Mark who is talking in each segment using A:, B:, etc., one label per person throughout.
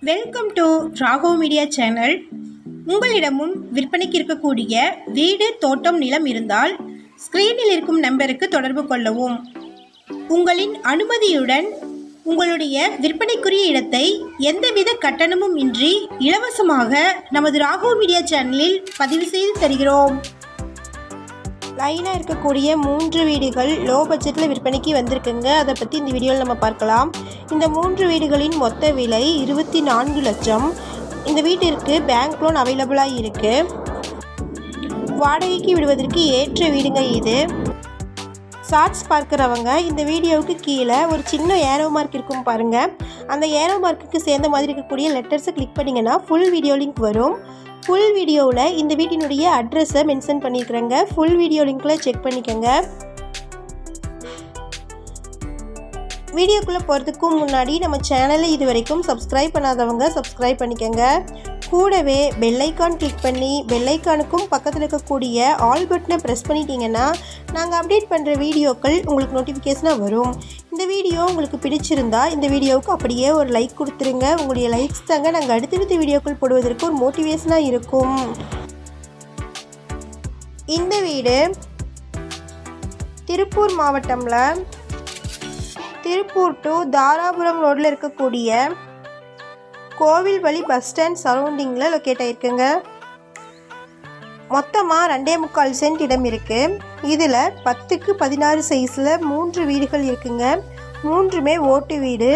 A: Welcome to Raghav Media channel. உங்களிடமும் விற்பனைக்கு இருக்கக்கூடிய வீடு, தோட்டம், நிலம் இருந்தால் ஸ்கிரீனில் இருக்கும் நம்பருக்கு தொடர்பு கொள்ளவும். உங்களின் அனுமதியுடன் உங்களுடைய விற்பனைக்குரிய இடத்தை எந்தவித கட்டணமும் இன்றி இலவசமாக நமது ராகவ் மீடியா சேனலில் பதிவு செய்து தருகிறோம். லைனாக இருக்கக்கூடிய 3 வீடுகள் லோ பட்ஜெட்டில் விற்பனைக்கு வந்திருக்குங்க. அதை பற்றி இந்த வீடியோவில் நம்ம பார்க்கலாம். இந்த 3 வீடுகளின் மொத்த விலை 24 லட்சம். இந்த வீட்டிற்கு பேங்க் லோன் அவைலபிளாக இருக்குது. வாடகைக்கு விடுவதற்கு ஏற்ற வீடுங்க இது. ஷார்ட்ஸ் பார்க்குறவங்க இந்த வீடியோவுக்கு கீழே ஒரு சின்ன ஏரோ மார்க் இருக்கும் பாருங்கள். அந்த ஏரோ மார்க்குக்கு சேர்ந்த மாதிரி இருக்கக்கூடிய லெட்டர்ஸை கிளிக் பண்ணிங்கன்னா ஃபுல் வீடியோ லிங்க் வரும். ஃபுல் வீடியோவில் இந்த வீட்டினுடைய அட்ரஸை மென்ஷன் பண்ணியிருக்கிறேங்க. ஃபுல் வீடியோ லிங்க்கில் செக் பண்ணிக்கோங்க. வீடியோக்குள்ளே போகிறதுக்கு முன்னாடி நம்ம சேனலை இது வரைக்கும் சப்ஸ்கிரைப் பண்ணாதவங்க சப்ஸ்கிரைப் பண்ணிக்கோங்க. கூடவே பெல்லைக்கான் கிளிக் பண்ணி பெல்லைக்கானுக்கும் பக்கத்தில் இருக்கக்கூடிய ஆல் பட்டனை ப்ரெஸ் பண்ணிட்டீங்கன்னா நாங்கள் அப்டேட் பண்ணுற வீடியோக்கள் உங்களுக்கு நோட்டிஃபிகேஷனாக வரும். இந்த வீடியோ உங்களுக்கு பிடிச்சிருந்தா இந்த வீடியோவுக்கு அப்படியே ஒரு லைக் கொடுத்துருங்க. உங்களுடைய லைக்ஸ் தாங்க நாங்கள் அடுத்தடுத்த வீடியோக்கள் போடுவதற்கு ஒரு மோட்டிவேஷனாக இருக்கும். இந்த வீடு திருப்பூர் மாவட்டம்ல திருப்பூர் டு தாராபுரம் ரோட்டில் இருக்கக்கூடிய கோவில்வழி பஸ் ஸ்டாண்ட் சரௌண்டிங்கில் லொக்கேட் ஆகிருக்குங்க. மொத்தமாக 2.25 சென்ட் இடம் இருக்குது. இதில் 10க்கு 16 சைஸில் 3 வீடுகள் இருக்குங்க. 3மே ஓட்டு வீடு.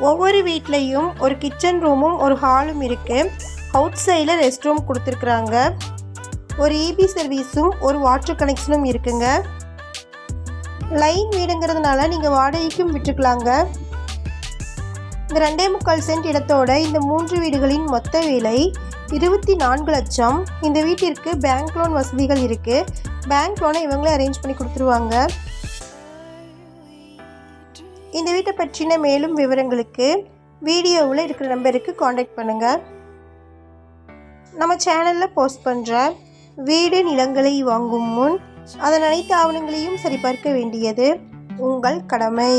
A: ஒவ்வொரு வீட்லேயும் ஒரு கிச்சன் ரூமும் ஒரு ஹாலும் இருக்குது. அவுட் சைடில் ரெஸ்ட் ரூம் கொடுத்துருக்குறாங்க. ஒரு இபி சர்வீஸும் ஒரு வாட்டர் கனெக்ஷனும் இருக்குங்க. லைன் வீடுங்கிறதுனால நீங்கள் வாடகைக்கும் விட்டுக்கலாங்க. இந்த 2.25 சென்ட் இடத்தோட இந்த 3 வீடுகளின் மொத்த விலை 24 லட்சம். இந்த வீட்டிற்கு பேங்க் லோன் வசதிகள் இருக்குது. பேங்க் லோனை இவங்களே அரேஞ்ச் பண்ணி கொடுத்துருவாங்க. இந்த வீட்டை பற்றின மேலும் விவரங்களுக்கு வீடியோவில் இருக்கிற நம்பருக்கு காண்டாக்ட் பண்ணுங்கள். நம்ம சேனலில் போஸ்ட் பண்ணுற வீடு, நிலங்களை வாங்கும் முன் அதன் அனைத்து ஆவணங்களையும் சரிபார்க்க வேண்டியது உங்கள் கடமை.